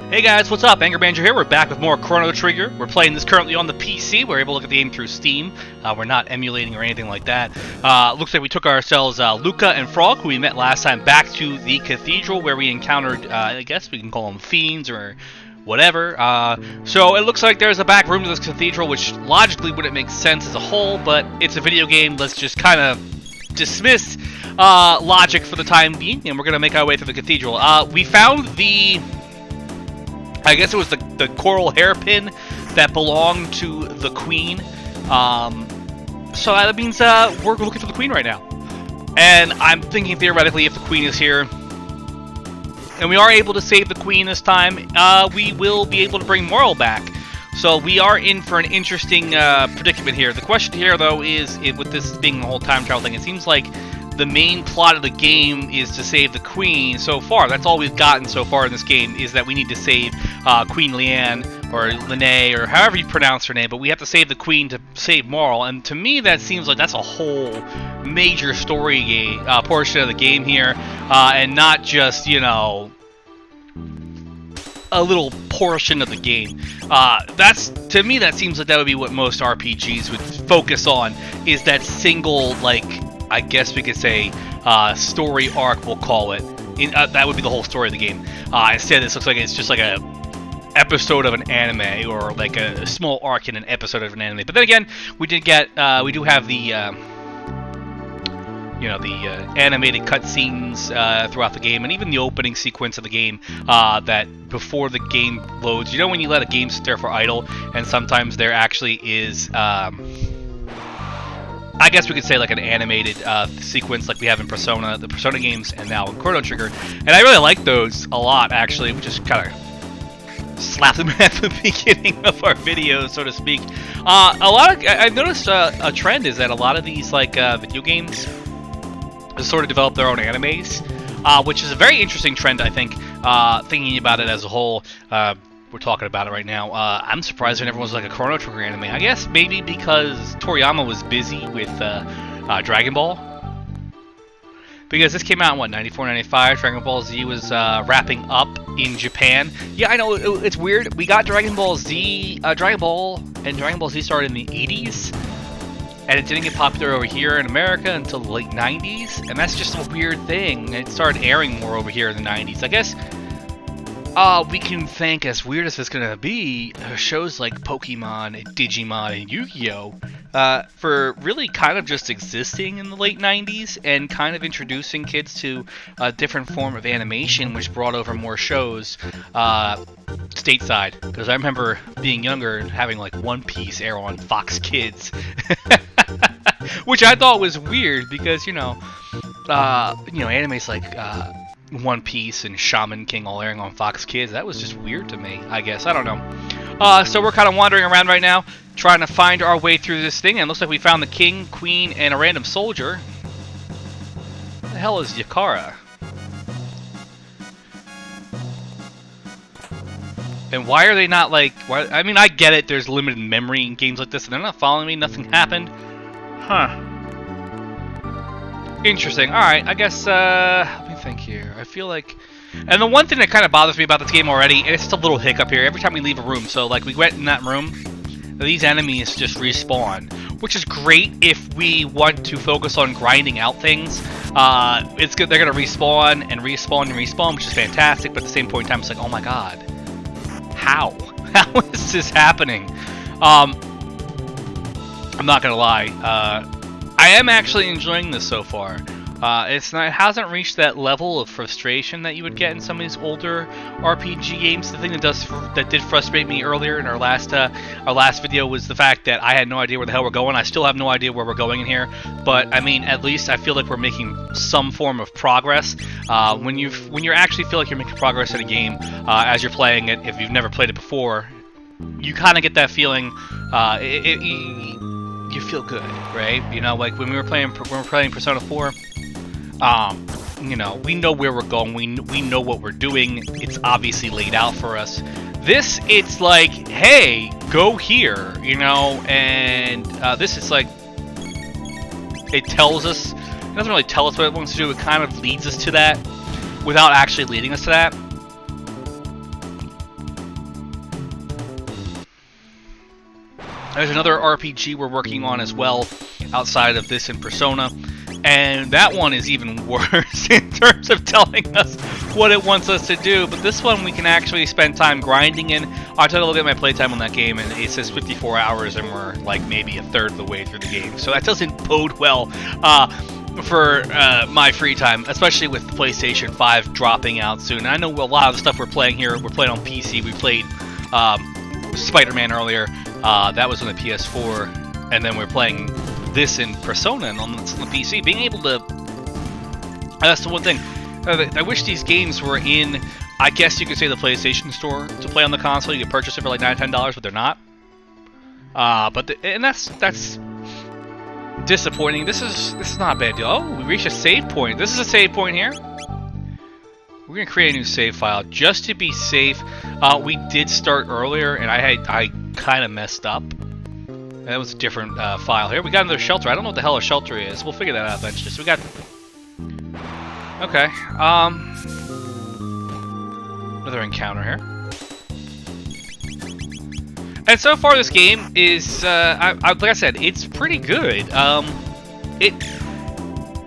Hey guys, what's up? Anger Banjo here. We're back with more Chrono Trigger. We're playing this currently on the PC. We're able to look at the game through Steam. We're not emulating or anything like that. Looks like we took ourselves Luca and Frog, who we met last time, back to the cathedral where we encountered, I guess we can call them fiends or whatever. So it looks like there's a back room to this cathedral, which logically wouldn't make sense as a whole, but it's a video game. Let's just kind of dismiss logic for the time being, and we're going to make our way through the cathedral. We found the... I guess it was the coral hairpin that belonged to the queen. So that means we're looking for the queen right now. And I'm thinking theoretically if the queen is here, and we are able to save the queen this time, we will be able to bring Moral back. So we are in for an interesting predicament here. The question here, though, is with this being the whole time travel thing, it seems like the main plot of the game is to save the queen so far. That's all we've gotten so far in this game, is that we need to save Queen Leanne, or Lene, or however you pronounce her name, but we have to save the queen to save Moral, and to me that seems like that's a whole major story portion of the game here, and not just, you know, a little portion of the game. To me that seems like that would be what most RPGs would focus on, is that single, like, I guess we could say, story arc, we'll call it. That would be the whole story of the game. Instead, this looks like it's just like a episode of an anime, or like a small arc in an episode of an anime. But then again, we do have the, you know, the animated cutscenes throughout the game, and even the opening sequence of the game that before the game loads. You know when you let a game sit there for idle, and sometimes there actually is... I guess we could say like an animated sequence like we have in Persona, the Persona games, and now in Chrono Trigger. And I really like those a lot, actually. We just kind of slap them at the beginning of our videos, so to speak. I've noticed a trend is that a lot of these like video games sort of develop their own animes, which is a very interesting trend, I think, thinking about it as a whole. We're talking about it right now. I'm surprised there never was like a Chrono Trigger anime. I guess maybe because Toriyama was busy with Dragon Ball. Because this came out in, what, 94, 95? Dragon Ball Z was wrapping up in Japan. Yeah, I know, it's weird. We got Dragon Ball Z, Dragon Ball Z started in the 80s. And it didn't get popular over here in America until the late 90s. And that's just a weird thing. It started airing more over here in the 90s. I guess... we can thank, as weird as it's going to be, shows like Pokemon and Digimon and Yu-Gi-Oh! For really kind of just existing in the late 90s and kind of introducing kids to a different form of animation, which brought over more shows stateside. Because I remember being younger and having like One Piece air on Fox Kids. Which I thought was weird because, you know, animes like... One Piece and Shaman King all airing on Fox Kids. That was just weird to me, I guess. I don't know. So we're kind of wandering around right now, trying to find our way through this thing, and it looks like we found the king, queen, and a random soldier. What the hell is Yakara? And why are they not like... I mean, I get it, there's limited memory in games like this, and they're not following me, nothing happened. Huh. Interesting. Alright, I guess, let me think here. I feel like... And the one thing that kind of bothers me about this game already, and it's just a little hiccup here, every time we leave a room, so like we went in that room, these enemies just respawn, which is great if we want to focus on grinding out things. It's good, they're going to respawn and respawn and respawn, which is fantastic, but at the same point in time, it's like, oh my god. How? How is this happening? I'm not going to lie, I am actually enjoying this so far. It hasn't reached that level of frustration that you would get in some of these older RPG games. The thing that did frustrate me earlier in our last video was the fact that I had no idea where the hell we're going. I still have no idea where we're going in here, but I mean, at least I feel like we're making some form of progress. When you actually feel like you're making progress in a game as you're playing it, if you've never played it before, you kind of get that feeling. You feel good, right? You know, like when we were playing Persona 4, you know, we know where we're going, we know what we're doing, it's obviously laid out for us. This, it's like, hey, go here, you know, and this is like, it tells us, it doesn't really tell us what it wants to do, it kind of leads us to that, without actually leading us to that. There's another RPG we're working on as well, outside of this in Persona, and that one is even worse in terms of telling us what it wants us to do. But this one we can actually spend time grinding in. I took a look at my playtime on that game, and it says 54 hours, and we're like maybe a third of the way through the game. So that doesn't bode well for my free time, especially with the PlayStation 5 dropping out soon. And I know a lot of the stuff we're playing here, we're playing on PC. We played Spider-Man earlier. That was on the PS4, and then we're playing this in Persona and on the PC. Being able to... that's the one thing. I wish these games were in, I guess you could say, the PlayStation Store to play on the console. You could purchase it for like $9, $10, but they're not. And that's disappointing. This is not a bad deal. Oh, we reached a save point. This is a save point here. We're gonna create a new save file just to be safe. We did start earlier, and I kind of messed up. That was a different file here. We got another shelter. I don't know what the hell a shelter is. We'll figure that out eventually. So we got... okay. Another encounter here. And so far this game is, like I said, it's pretty good.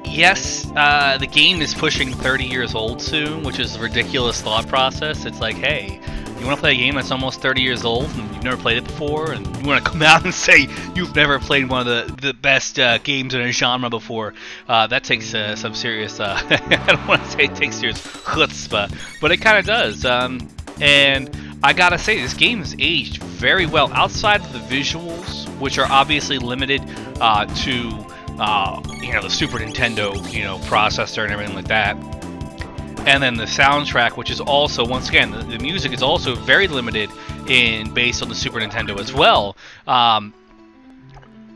Yes, the game is pushing 30 years old soon, which is a ridiculous thought process. It's like, hey, you want to play a game that's almost 30 years old and you've never played it before, and you want to come out and say you've never played one of the best games in a genre before, that takes some serious, I don't want to say it takes serious chutzpah, but it kind of does. And I gotta say, this game has aged very well. Outside of the visuals, which are obviously limited to the Super Nintendo, processor and everything like that. And then the soundtrack, which is also, once again, the music is also very limited based on the Super Nintendo as well.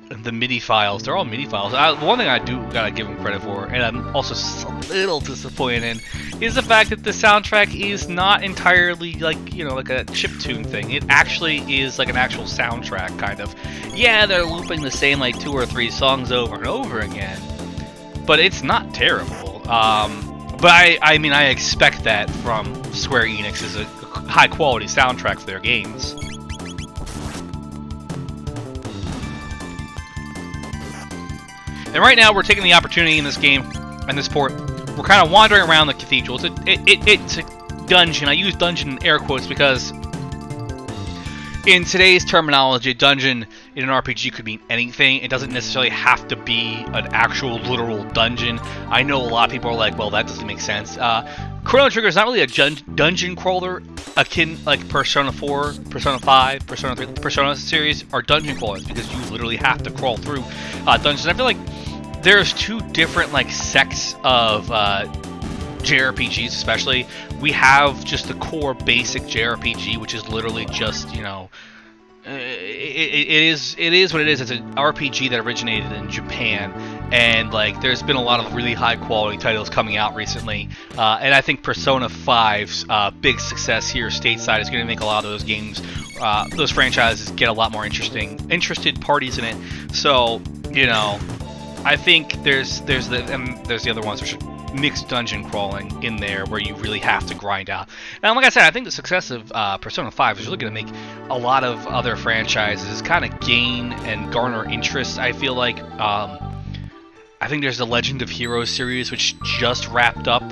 The MIDI files, they're all MIDI files. One thing I do gotta give them credit for, and I'm also a little disappointed in, is the fact that the soundtrack is not entirely like a chiptune thing. It actually is like an actual soundtrack, kind of. Yeah, they're looping the same like 2 or 3 songs over and over again, but it's not terrible. But I mean, I expect that from Square Enix as a high quality soundtrack for their games. And right now, we're taking the opportunity in this game, and this port, we're kind of wandering around the cathedral. It's a dungeon. I use dungeon in air quotes because in today's terminology, a dungeon in an RPG could mean anything. It doesn't necessarily have to be an actual literal dungeon. I know a lot of people are like, well, that doesn't make sense. Chrono Trigger is not really a dungeon crawler akin like Persona 4, Persona 5, Persona 3. The Persona series are dungeon crawlers because you literally have to crawl through dungeons. I feel like there's 2 different like sects of JRPGs, especially. We have just the core basic JRPG, which is literally just it is what it is. It's an RPG that originated in Japan, and like there's been a lot of really high quality titles coming out recently, and I think Persona 5's big success here stateside is going to make a lot of those games, those franchises get a lot more interested parties in it. So I think there's the other ones which are mixed dungeon crawling in there where you really have to grind out. And like I said, I think the success of Persona 5 is really going to make a lot of other franchises kind of gain and garner interest. I feel like I think there's the Legend of Heroes series, which just wrapped up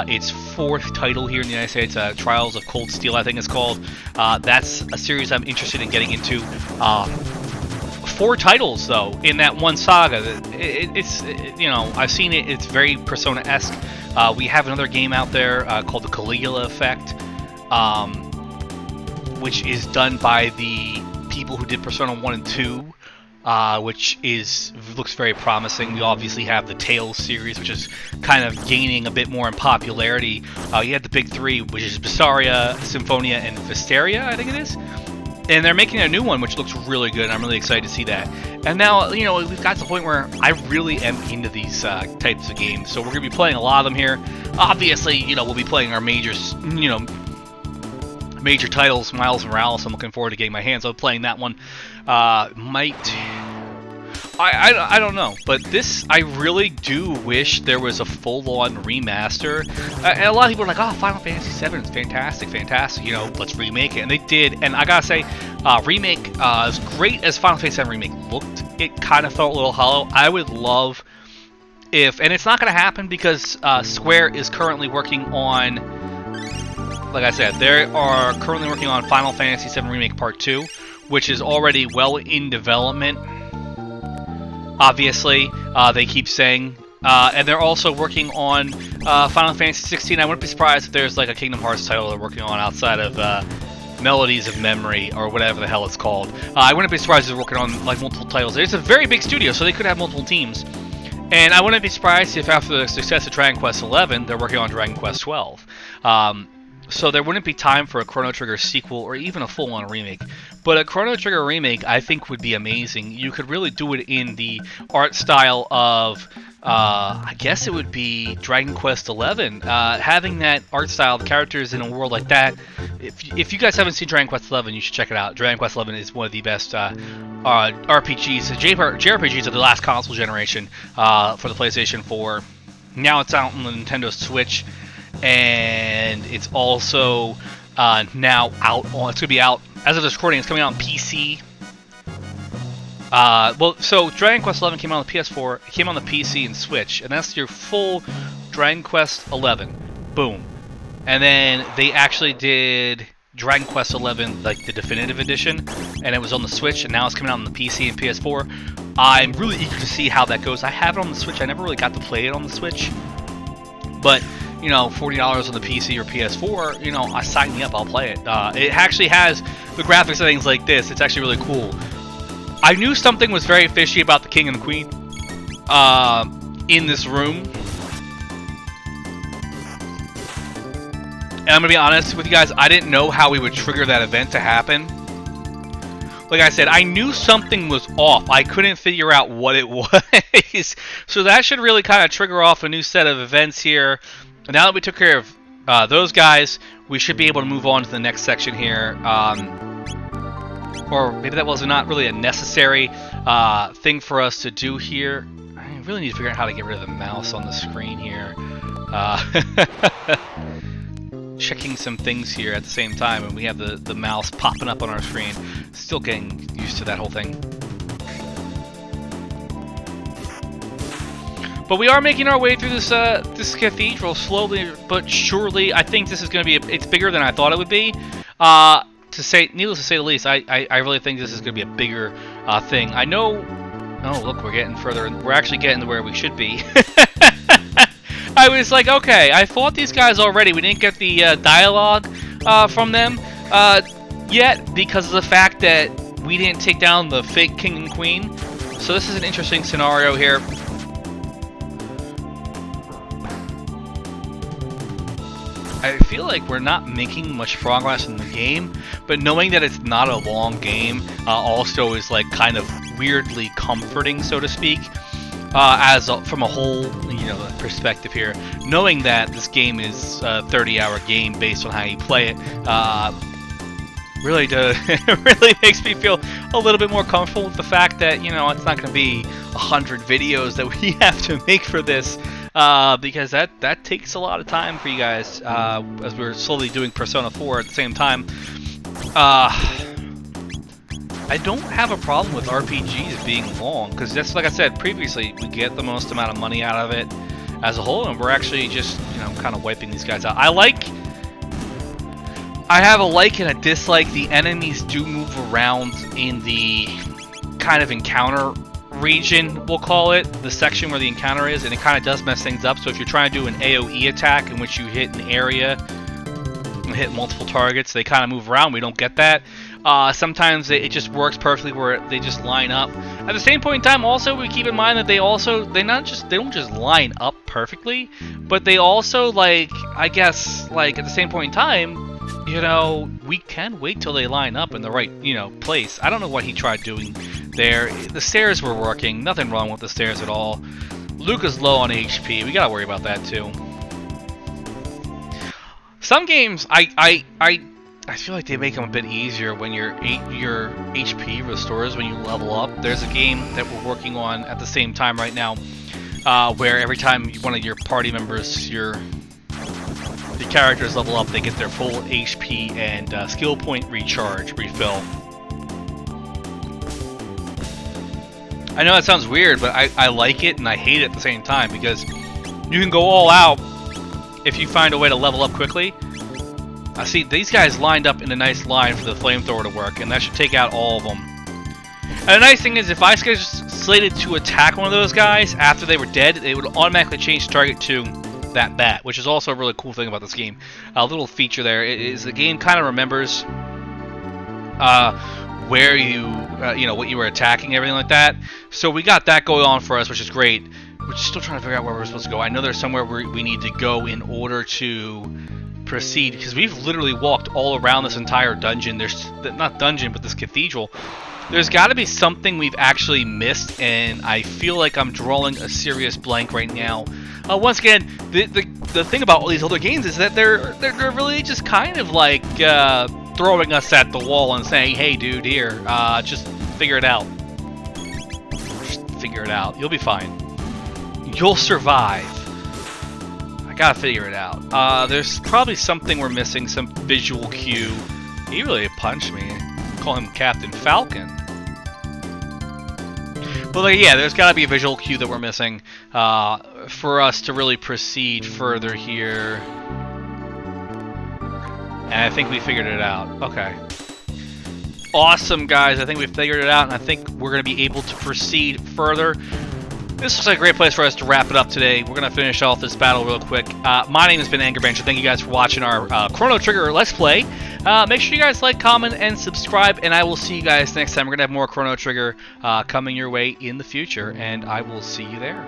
its 4th title here in the United States, Trials of Cold Steel, I think it's called. That's a series I'm interested in getting into. 4 titles though in that one saga. I've seen it. It's very Persona-esque. We have another game out there called the Caligula Effect, which is done by the people who did Persona 1 and 2, which looks very promising. We obviously have the Tales series, which is kind of gaining a bit more in popularity. You had the big 3, which is Bessaria, Symphonia, and Visteria, I think it is. And they're making a new one, which looks really good, and I'm really excited to see that. And now, we've got to the point where I really am into these types of games. So we're going to be playing a lot of them here. Obviously, we'll be playing our major titles, Miles Morales. I'm looking forward to getting my hands on playing that one. I don't know, but this, I really do wish there was a full-on remaster. And a lot of people are like, oh, Final Fantasy VII is fantastic, fantastic, you know, let's remake it. And they did, and I gotta say, remake, as great as Final Fantasy VII Remake looked, it kind of felt a little hollow. I would love if, and it's not gonna happen because Square is currently working on, like I said, they are currently working on Final Fantasy VII Remake Part 2, which is already well in development. Obviously, they keep saying, and they're also working on Final Fantasy 16. I wouldn't be surprised if there's like a Kingdom Hearts title they're working on outside of Melodies of Memory or whatever the hell it's called. I wouldn't be surprised if they're working on like multiple titles. It's a very big studio, so they could have multiple teams. And I wouldn't be surprised if after the success of Dragon Quest XI, they're working on Dragon Quest XII. So there wouldn't be time for a Chrono Trigger sequel or even a full-on remake. But a Chrono Trigger remake, I think, would be amazing. You could really do it in the art style of, I guess it would be Dragon Quest XI. Having that art style, the characters in a world like that. If you guys haven't seen Dragon Quest XI, you should check it out. Dragon Quest XI is one of the best RPGs, JRPGs of the last console generation for the PlayStation 4. Now it's out on the Nintendo Switch. And it's also now out on, it's going to be out, as of this recording, it's coming out on PC. So Dragon Quest XI came out on the PS4, it came on the PC and Switch, and that's your full Dragon Quest XI. Boom. And then they actually did Dragon Quest XI, like the definitive edition, and it was on the Switch, and now it's coming out on the PC and PS4. I'm really eager to see how that goes. I have it on the Switch, I never really got to play it on the Switch, but you know, $40 on the PC or PS4, you know, sign me up, I'll play it. It actually has the graphics and things like this. It's actually really cool. I knew something was very fishy about the King and the Queen in this room. And I'm going to be honest with you guys, I didn't know how we would trigger that event to happen. Like I said, I knew something was off. I couldn't figure out what it was. So that should really kind of trigger off a new set of events here. And now that we took care of those guys, we should be able to move on to the next section here. Or maybe that was not really a necessary thing for us to do here. I really need to figure out how to get rid of the mouse on the screen here. Checking some things here at the same time, and we have the mouse popping up on our screen. Still getting used to that whole thing. But we are making our way through this this cathedral slowly but surely. I think this is going to be it's bigger than I thought it would be. Needless to say the least, I really think this is going to be a bigger thing. I know. Oh, look, we're getting further. We're actually getting to where we should be. I was like, okay, I fought these guys already. We didn't get the dialogue from them yet because of the fact that we didn't take down the fake king and queen. So this is an interesting scenario here. I feel like we're not making much progress in the game, but knowing that it's not a long game also is like kind of weirdly comforting, so to speak, from a whole perspective here. Knowing that this game is a 30-hour game based on how you play it, really makes me feel a little bit more comfortable with the fact that it's not going to be 100 videos that we have to make for this. Because that takes a lot of time for you guys, as we're slowly doing Persona 4 at the same time. I don't have a problem with RPGs being long, because that's, like I said previously, we get the most amount of money out of it as a whole, and we're actually just, kind of wiping these guys out. I have a like and a dislike. The enemies do move around in the kind of encounter region, we'll call it, the section where the encounter is, and it kind of does mess things up. So if you're trying to do an AoE attack in which you hit an area and hit multiple targets, they kind of move around. We don't get that. Sometimes it just works perfectly where they just line up. At the same point in time, also we keep in mind that they don't just line up perfectly, but they also, like, I guess, like, at the same point in time, we can wait till they line up in the right, place. I don't know what he tried doing there. The stairs were working. Nothing wrong with the stairs at all. Luca's low on HP. We gotta worry about that too. Some games, I I feel like they make them a bit easier when your HP restores when you level up. There's a game that we're working on at the same time right now, where every time one of your party members, the characters level up, they get their full HP and skill point refill. I know that sounds weird, but I like it and I hate it at the same time, because you can go all out if you find a way to level up quickly. I see these guys lined up in a nice line for the flamethrower to work, and that should take out all of them. And the nice thing is, if I was slated to attack one of those guys after they were dead, they would automatically change target to that bat, which is also a really cool thing about this game. A little feature there is the game kind of remembers where you know, what you were attacking, everything like that. So we got that going on for us, which is great. We're still trying to figure out where we're supposed to go. I know there's somewhere where we need to go in order to proceed, because we've literally walked all around this entire dungeon. There's not dungeon, but this cathedral. There's got to be something we've actually missed, and I feel like I'm drawing a serious blank right now. Once again, the thing about all these other games is that they're really just kind of like throwing us at the wall and saying, "Hey, dude, here, just figure it out. Just figure it out. You'll be fine. You'll survive." Gotta figure it out. There's probably something we're missing, some visual cue. He really punched me. Call him Captain Falcon. But like, yeah, there's gotta be a visual cue that we're missing for us to really proceed further here. And I think we figured it out. Okay. Awesome, guys. I think we figured it out, and I think we're gonna be able to proceed further. This looks like a great place for us to wrap it up today. We're going to finish off this battle real quick. My name has been Angerbench. Thank you guys for watching our Chrono Trigger Let's Play. Make sure you guys like, comment, and subscribe, and I will see you guys next time. We're going to have more Chrono Trigger coming your way in the future, and I will see you there.